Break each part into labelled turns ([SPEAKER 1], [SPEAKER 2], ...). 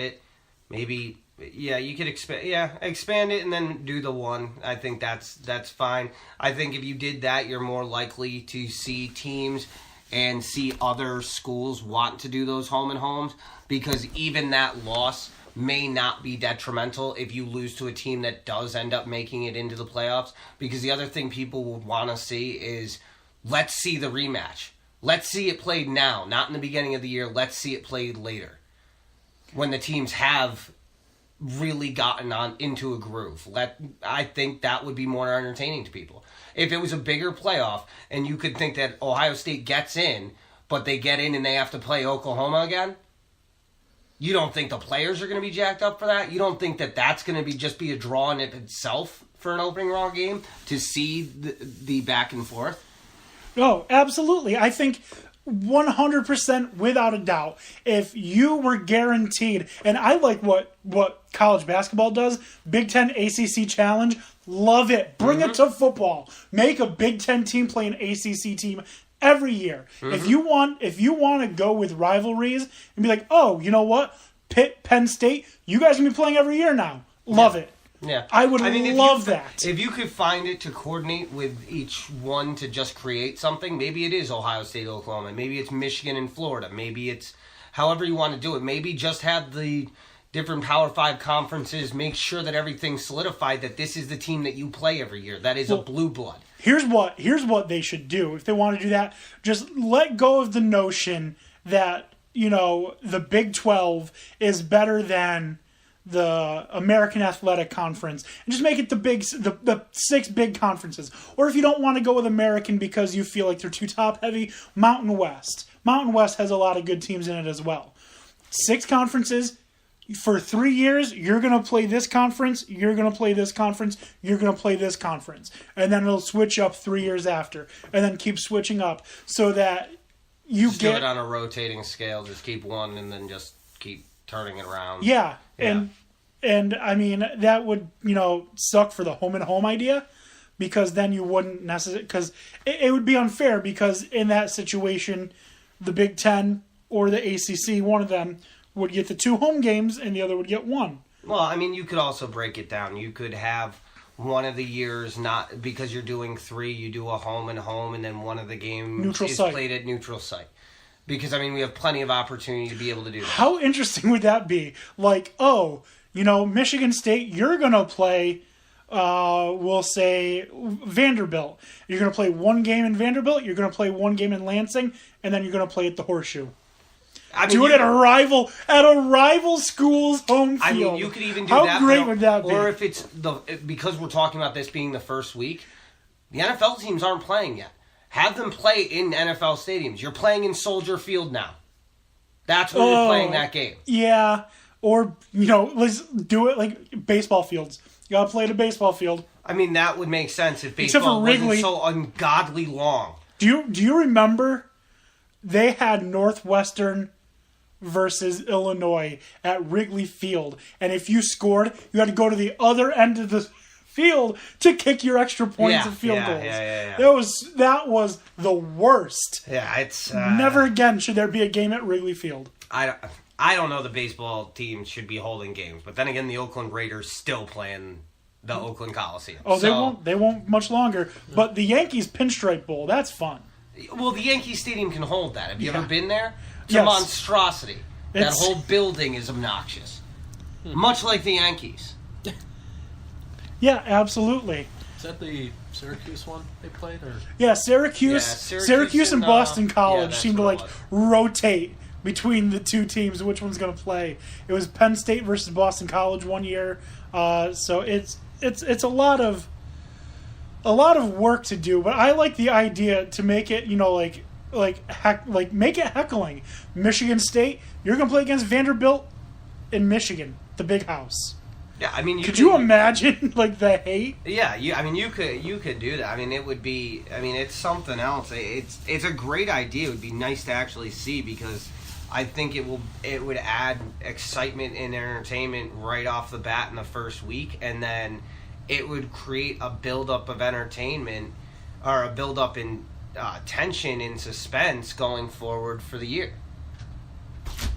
[SPEAKER 1] it. Maybe, you could expand it and then do the one. I think that's fine. I think if you did that, you're more likely to see teams and see other schools want to do those home and homes, because even that loss may not be detrimental if you lose to a team that does end up making it into the playoffs. Because the other thing people would want to see is, let's see the rematch. Let's see it played now, not in the beginning of the year. Let's see it played later, when the teams have really gotten on into a groove. I think that would be more entertaining to people. If it was a bigger playoff and you could think that Ohio State gets in, but they get in and they have to play Oklahoma again, you don't think the players are going to be jacked up for that? You don't think that that's going to just be a draw in itself for an opening round game to see the back and forth?
[SPEAKER 2] No, absolutely. I think 100% without a doubt, if you were guaranteed, and I like what college basketball does, Big Ten ACC Challenge, love it. Bring it to football. Make a Big Ten team play an ACC team every year. If you want to go with rivalries and be like, oh, you know what? Pitt, Penn State, you guys are going to be playing every year now. Love it.
[SPEAKER 1] Yeah,
[SPEAKER 2] I would love that.
[SPEAKER 1] If you could find it to coordinate with each one to just create something, maybe it is Ohio State, Oklahoma. Maybe it's Michigan and Florida. Maybe it's however you want to do it. Maybe just have the different Power 5 conferences make sure that everything's solidified, that this is the team that you play every year. That is a blue blood. Here's
[SPEAKER 2] what they should do if they want to do that. Just let go of the notion that, the Big 12 is better than the American Athletic Conference, and just make it the 6 big conferences. Or if you don't want to go with American because you feel like they're too top heavy, Mountain West. Mountain West has a lot of good teams in it as well. 6 conferences. For 3 years, you're going to play this conference, you're going to play this conference, you're going to play this conference. And then it'll switch up 3 years after. And then keep switching up so that you
[SPEAKER 1] just do it on a rotating scale. Just keep one and then just keep turning it around.
[SPEAKER 2] Yeah. And I mean, that would, suck for the home and home idea, because then you wouldn't necessarily, because it would be unfair, because in that situation, the Big Ten or the ACC, one of them would get the 2 home games and the other would get 1.
[SPEAKER 1] Well, I mean, you could also break it down. You could have one of the years, not because you're doing 3, you do a home and home, and then one of the games played at neutral site. Because, I mean, we have plenty of opportunity to be able to do that.
[SPEAKER 2] How interesting would that be? Like, Michigan State, you're going to play, we'll say, Vanderbilt. You're going to play 1 game in Vanderbilt, you're going to play 1 game in Lansing, and then you're going to play at the Horseshoe. Do it at a rival school's home field.
[SPEAKER 1] I mean, you could even do that.
[SPEAKER 2] How great would that be?
[SPEAKER 1] Or if it's because we're talking about this being the first week, the NFL teams aren't playing yet. Have them play in NFL stadiums. You're playing in Soldier Field now. That's where you're playing that game.
[SPEAKER 2] Yeah. Or, let's do it like baseball fields. You got to play at a baseball field.
[SPEAKER 1] I mean, that would make sense if baseball wasn't so ungodly long.
[SPEAKER 2] Do you remember they had Northwestern versus Illinois at Wrigley Field, and if you scored, you had to go to the other end of the field to kick your extra points and field goals.
[SPEAKER 1] Yeah.
[SPEAKER 2] That was the worst.
[SPEAKER 1] Yeah, it's
[SPEAKER 2] never again should there be a game at Wrigley Field.
[SPEAKER 1] I don't know the baseball team should be holding games, but then again, the Oakland Raiders still playing the Oakland Coliseum.
[SPEAKER 2] Oh, they won't much longer. But the Yankees Pinstripe Bowl, that's fun.
[SPEAKER 1] Well, the Yankee Stadium can hold that. Have you ever been there? It's a monstrosity. That whole building is obnoxious. Much like the Yankees.
[SPEAKER 2] Yeah, absolutely.
[SPEAKER 3] Is that the Syracuse one they played? Or?
[SPEAKER 2] Yeah, Syracuse and Boston College seem to rotate between the 2 teams, which one's going to play. It was Penn State versus Boston College one year. So it's a lot of work to do, but I like the idea to make it, make it heckling. Michigan State, you're going to play against Vanderbilt in Michigan, the big house.
[SPEAKER 1] Yeah, I mean,
[SPEAKER 2] could you imagine the hate?
[SPEAKER 1] Yeah, you could do that. I mean, it would be. I mean, it's something else. It's a great idea. It would be nice to actually see, because I think it would add excitement and entertainment right off the bat in the first week, and then it would create a buildup of entertainment, or a buildup in tension and suspense going forward for the year.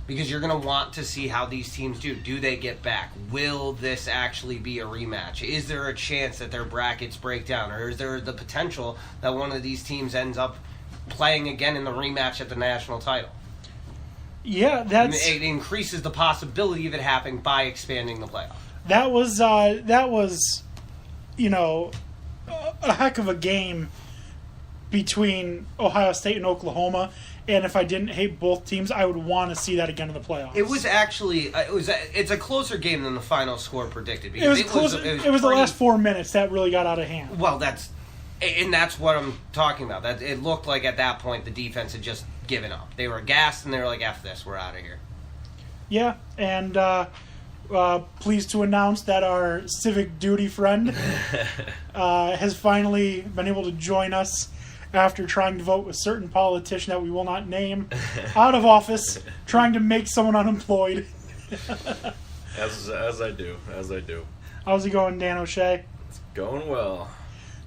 [SPEAKER 1] because you're going to want to see how these teams do. Do they get back? Will this actually be a rematch? Is there a chance that their brackets break down? Or is there the potential that one of these teams ends up playing again in the rematch at the national title?
[SPEAKER 2] Yeah,
[SPEAKER 1] it increases the possibility of it happening by expanding the playoff.
[SPEAKER 2] That was a heck of a game between Ohio State and Oklahoma. And if I didn't hate both teams, I would want to see that again in the playoffs.
[SPEAKER 1] It was actually it's a closer game than the final score predicted.
[SPEAKER 2] It was closer. It was the last 4 minutes that really got out of hand.
[SPEAKER 1] Well, that's what I'm talking about. That it looked like at that point the defense had just given up. They were gassed and they were like, "F this, we're out of here."
[SPEAKER 2] Yeah, and pleased to announce that our civic duty friend has finally been able to join us after trying to vote a certain politician that we will not name out of office, trying to make someone unemployed.
[SPEAKER 4] As I do.
[SPEAKER 2] How's it going, Dan O'Shea?
[SPEAKER 4] It's going well.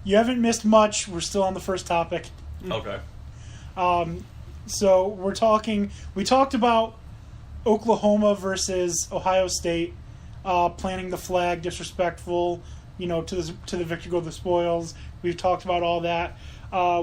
[SPEAKER 2] You haven't missed much. We're still on the first topic.
[SPEAKER 4] Okay.
[SPEAKER 2] So we talked about Oklahoma versus Ohio State, planting the flag, disrespectful, to the victor go the spoils. We've talked about all that.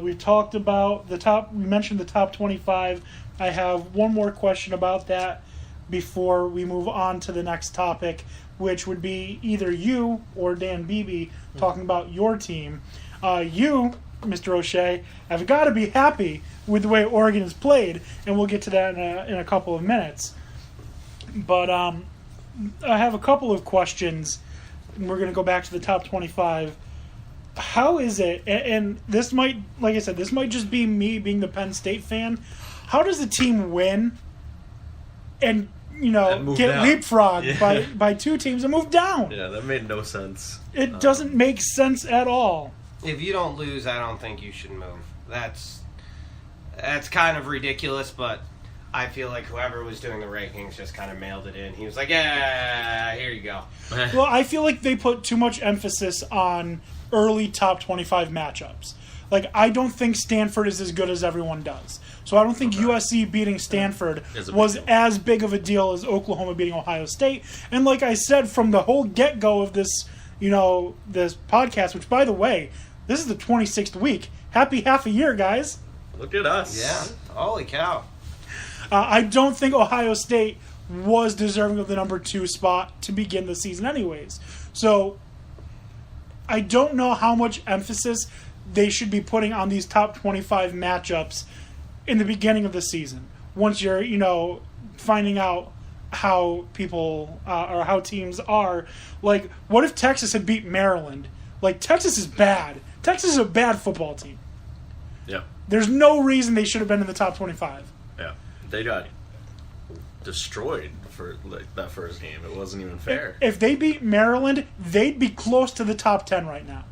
[SPEAKER 2] We've talked about we mentioned the top 25. I have one more question about that before we move on to the next topic, which would be either you or Dan Beebe talking about your team. You, Mr. O'Shea, have got to be happy with the way Oregon has played, and we'll get to that in a couple of minutes. But I have a couple of questions, and we're going to go back to the top 25. How is it, and this might, like I said, this might just be me being the Penn State fan, how does the team win and get
[SPEAKER 4] down.
[SPEAKER 2] leapfrogged by two teams and move down?
[SPEAKER 4] Yeah, that made no sense.
[SPEAKER 2] It doesn't make sense at all.
[SPEAKER 1] If you don't lose, I don't think you should move. That's kind of ridiculous, but I feel like whoever was doing the rankings just kind of mailed it in. He was like, yeah, here you go.
[SPEAKER 2] Well, I feel like they put too much emphasis on early top 25 matchups. Like, I don't think Stanford is as good as everyone does. So I don't think USC beating Stanford was as big of a deal as Oklahoma beating Ohio State. And like I said from the whole get-go of this, this podcast, which, by the way, this is the 26th week. Happy half a year, guys.
[SPEAKER 4] Look at us.
[SPEAKER 1] Yeah. Holy cow.
[SPEAKER 2] I don't think Ohio State was deserving of the number 2 spot to begin the season anyways. So I don't know how much emphasis they should be putting on these top 25 matchups in the beginning of the season. Once you're, finding out how people or how teams are. Like, what if Texas had beat Maryland? Like, Texas is bad. Texas is a bad football team.
[SPEAKER 4] Yeah.
[SPEAKER 2] There's no reason they should have been in the top 25.
[SPEAKER 4] Yeah. They got destroyed for that first game. It wasn't even fair.
[SPEAKER 2] If they beat Maryland, they'd be close to the top 10 right now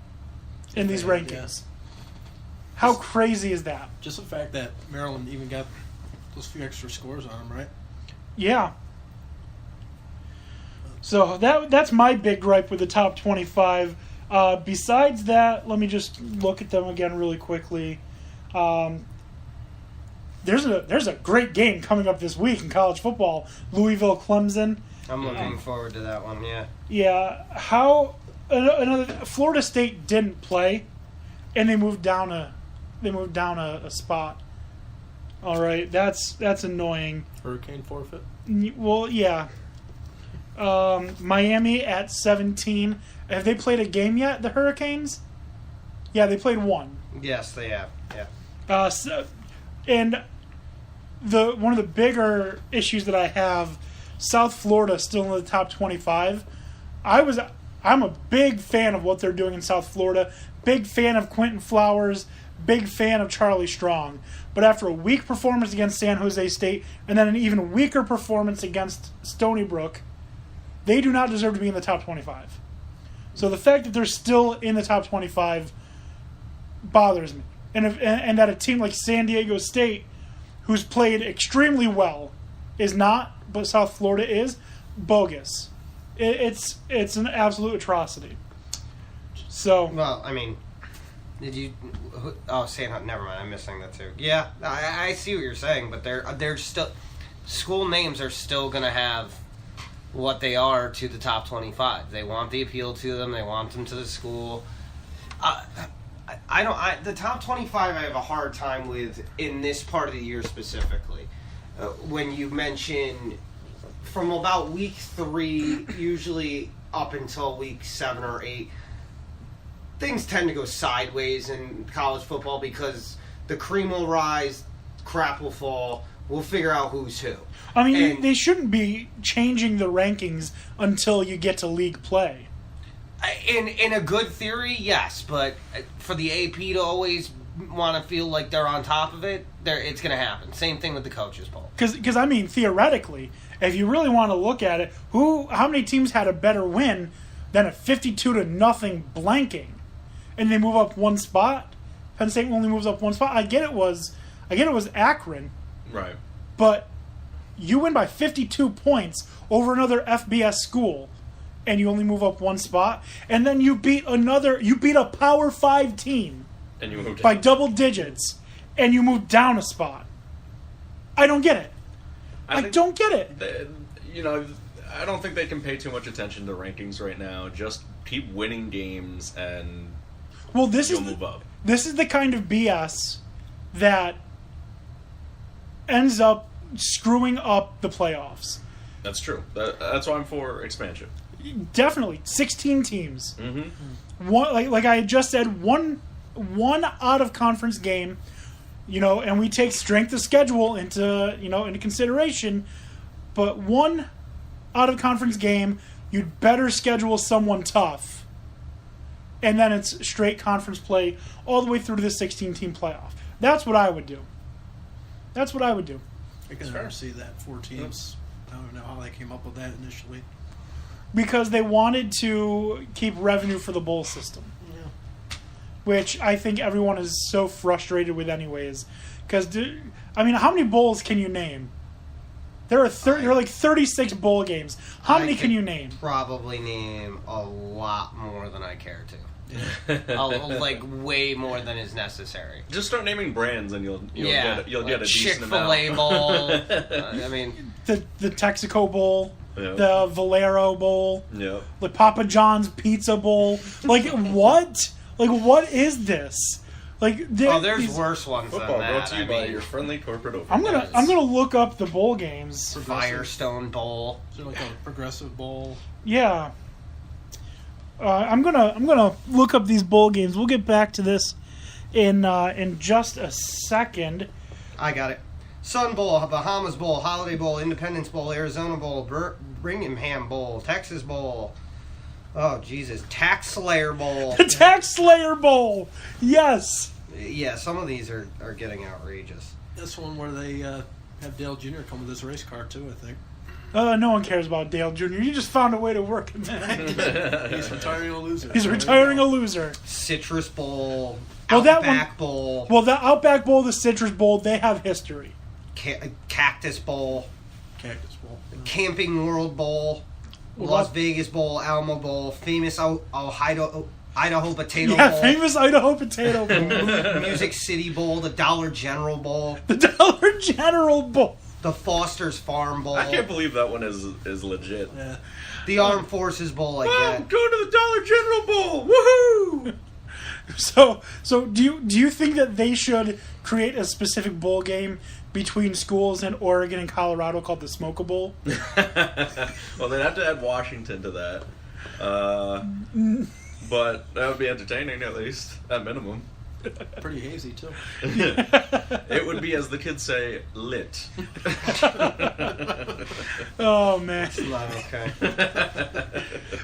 [SPEAKER 2] in these rankings.
[SPEAKER 3] Yes.
[SPEAKER 2] How crazy is that?
[SPEAKER 3] Just the fact that Maryland even got those few extra scores on them, right?
[SPEAKER 2] Yeah. So that's my big gripe with the top 25. Besides that, let me just look at them again really quickly. There's a great game coming up this week in college football. Louisville, Clemson.
[SPEAKER 1] I'm looking forward to that one. Yeah.
[SPEAKER 2] Yeah. Florida State didn't play, and they moved down a spot. All right, that's annoying.
[SPEAKER 3] Hurricane forfeit.
[SPEAKER 2] Well, yeah. Miami at 17. Have they played a game yet? The Hurricanes? Yeah, they played one.
[SPEAKER 1] Yes, they have. Yeah.
[SPEAKER 2] And one of the bigger issues that I have, South Florida still in the top 25. I'm a big fan of what they're doing in South Florida. Big fan of Quentin Flowers. Big fan of Charlie Strong. But after a weak performance against San Jose State and then an even weaker performance against Stony Brook, they do not deserve to be in the top 25. So the fact that they're still in the top 25 bothers me. And that a team like San Diego State, who's played extremely well, is not, but South Florida is, bogus. It's an absolute atrocity. So.
[SPEAKER 1] Well, I mean, did you? Oh, never mind. I'm missing that too. Yeah, I see what you're saying, but they're still. school names are still going to have what they are to the top 25. They want the appeal to them. They want them to the school. The top 25 I have a hard time with in this part of the year specifically. When you mention from about week 3, usually up until week 7 or 8, things tend to go sideways in college football because the cream will rise, crap will fall. We'll figure out who's who.
[SPEAKER 2] I mean, they shouldn't be changing the rankings until you get to league play.
[SPEAKER 1] In a good theory, yes, but for the AP to always want to feel like they're on top of it, it's going to happen. Same thing with the coaches poll.
[SPEAKER 2] Because I mean, theoretically, if you really want to look at it, how many teams had a better win than a 52-0 blanking, and they move up one spot? Penn State only moves up one spot. I get it was Akron,
[SPEAKER 4] Right.
[SPEAKER 2] but you win by 52 points over another FBS school, and you only move up one spot, and then you beat a Power 5 team
[SPEAKER 4] And you moved
[SPEAKER 2] by
[SPEAKER 4] down.
[SPEAKER 2] double digits, and you move down a spot. I don't get it. I
[SPEAKER 4] think
[SPEAKER 2] don't get it.
[SPEAKER 4] I don't think they can pay too much attention to rankings right now. Just keep winning games and
[SPEAKER 2] Well,
[SPEAKER 4] you'll move up.
[SPEAKER 2] This is the kind of BS that ends up screwing up the playoffs.
[SPEAKER 4] That's true. That's why I'm for expansion.
[SPEAKER 2] Definitely, 16 teams.
[SPEAKER 4] Mm-hmm.
[SPEAKER 2] One, like I had just said, one out of conference game, and we take strength of schedule into consideration. But one out of conference game, you'd better schedule someone tough, and then it's straight conference play all the way through to the 16-team playoff. That's what I would do.
[SPEAKER 3] I can never see that 4 teams. I don't know how they came up with that initially.
[SPEAKER 2] Because they wanted to keep revenue for the bowl system.
[SPEAKER 3] Yeah.
[SPEAKER 2] Which I think everyone is so frustrated with anyways. Because, how many bowls can you name? There are like 36 bowl games. How many can you name?
[SPEAKER 1] Probably name a lot more than I care to. Like way more than is necessary.
[SPEAKER 4] Just start naming brands, and you'll
[SPEAKER 1] Yeah,
[SPEAKER 4] get a decent amount.
[SPEAKER 1] Chick-fil-A bowl.
[SPEAKER 2] The Texaco Bowl,
[SPEAKER 4] Yeah.
[SPEAKER 2] the Valero Bowl,
[SPEAKER 4] Yeah.
[SPEAKER 2] the Papa John's Pizza Bowl. Like what? Like what is this? Like
[SPEAKER 1] there's worse ones
[SPEAKER 4] Football
[SPEAKER 1] than that.
[SPEAKER 4] brought to you by your friendly corporate overlords.
[SPEAKER 2] I'm gonna look up the bowl games.
[SPEAKER 1] Firestone Bowl.
[SPEAKER 3] Is there like a progressive bowl?
[SPEAKER 2] Yeah. I'm gonna look up these bowl games. We'll get back to this in just a second.
[SPEAKER 1] I got it. Sun Bowl, Bahamas Bowl, Holiday Bowl, Independence Bowl, Arizona Bowl, Birmingham Bowl, Texas Bowl. Oh, Jesus. Tax Slayer Bowl.
[SPEAKER 2] The Tax Slayer Bowl. Yes.
[SPEAKER 1] Yeah, some of these are getting outrageous.
[SPEAKER 3] That's one where they have Dale Jr. come with his race car, too, I think.
[SPEAKER 2] No one cares about Dale Jr. You just found a way to work him in.
[SPEAKER 3] He's retiring a loser.
[SPEAKER 2] He's retiring a loser.
[SPEAKER 1] Citrus Bowl,
[SPEAKER 2] Well, that
[SPEAKER 1] Outback Bowl,
[SPEAKER 2] Well, the Outback Bowl, the Citrus Bowl, they have history.
[SPEAKER 1] Cactus Bowl,
[SPEAKER 3] Cactus Bowl.
[SPEAKER 1] Camping World Bowl,
[SPEAKER 2] Well,
[SPEAKER 1] Las
[SPEAKER 2] that-
[SPEAKER 1] Vegas Bowl, Alamo Bowl, famous Idaho Potato
[SPEAKER 2] Yeah,
[SPEAKER 1] Bowl,
[SPEAKER 2] famous Idaho Potato Bowl.
[SPEAKER 1] Music City Bowl, the Dollar General Bowl,
[SPEAKER 2] The Dollar General Bowl.
[SPEAKER 1] the Foster's Farm Bowl,
[SPEAKER 4] I can't believe that one is legit.
[SPEAKER 3] Yeah.
[SPEAKER 1] the Armed Forces Bowl. I get.
[SPEAKER 4] Go to the Dollar General Bowl! Woohoo!
[SPEAKER 2] So do you think that they should create a specific bowl game between schools in Oregon and Colorado called the Smoke Bowl?
[SPEAKER 4] Well, they'd have to add Washington to that. But that would be entertaining, at least, at minimum.
[SPEAKER 3] Pretty hazy, too.
[SPEAKER 4] It would be, as the kids say, lit.
[SPEAKER 2] Oh man.
[SPEAKER 1] Okay.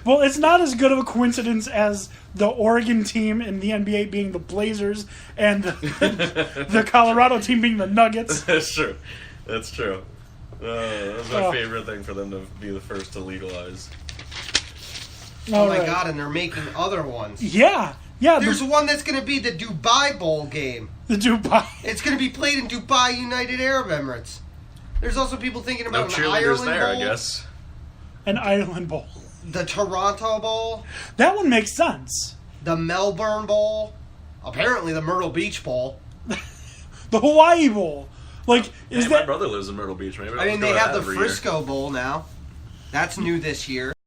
[SPEAKER 2] Well, it's not as good of a coincidence as the Oregon team in the NBA being the Blazers and the Colorado team being the Nuggets.
[SPEAKER 4] That's true. That's true. That's my
[SPEAKER 2] Oh.
[SPEAKER 4] favorite thing for them to be the first to legalize.
[SPEAKER 1] Oh
[SPEAKER 2] All
[SPEAKER 1] my
[SPEAKER 2] right.
[SPEAKER 1] God! And they're making other ones.
[SPEAKER 2] Yeah.
[SPEAKER 1] There's one that's going to be the Dubai Bowl game.
[SPEAKER 2] The Dubai.
[SPEAKER 1] It's going to be played in Dubai, United Arab Emirates. There's also people thinking
[SPEAKER 4] No
[SPEAKER 1] about an
[SPEAKER 4] cheerleaders
[SPEAKER 1] Ireland
[SPEAKER 4] there,
[SPEAKER 1] Bowl,
[SPEAKER 4] I guess.
[SPEAKER 2] An Ireland Bowl.
[SPEAKER 1] the Toronto Bowl,
[SPEAKER 2] That one makes sense.
[SPEAKER 1] the Melbourne Bowl, apparently the Myrtle Beach Bowl.
[SPEAKER 2] The Hawaii Bowl. Like, is
[SPEAKER 4] Hey, my
[SPEAKER 2] that
[SPEAKER 4] brother lives in Myrtle Beach. Maybe
[SPEAKER 1] I mean, they have the Frisco Bowl now. That's new this year.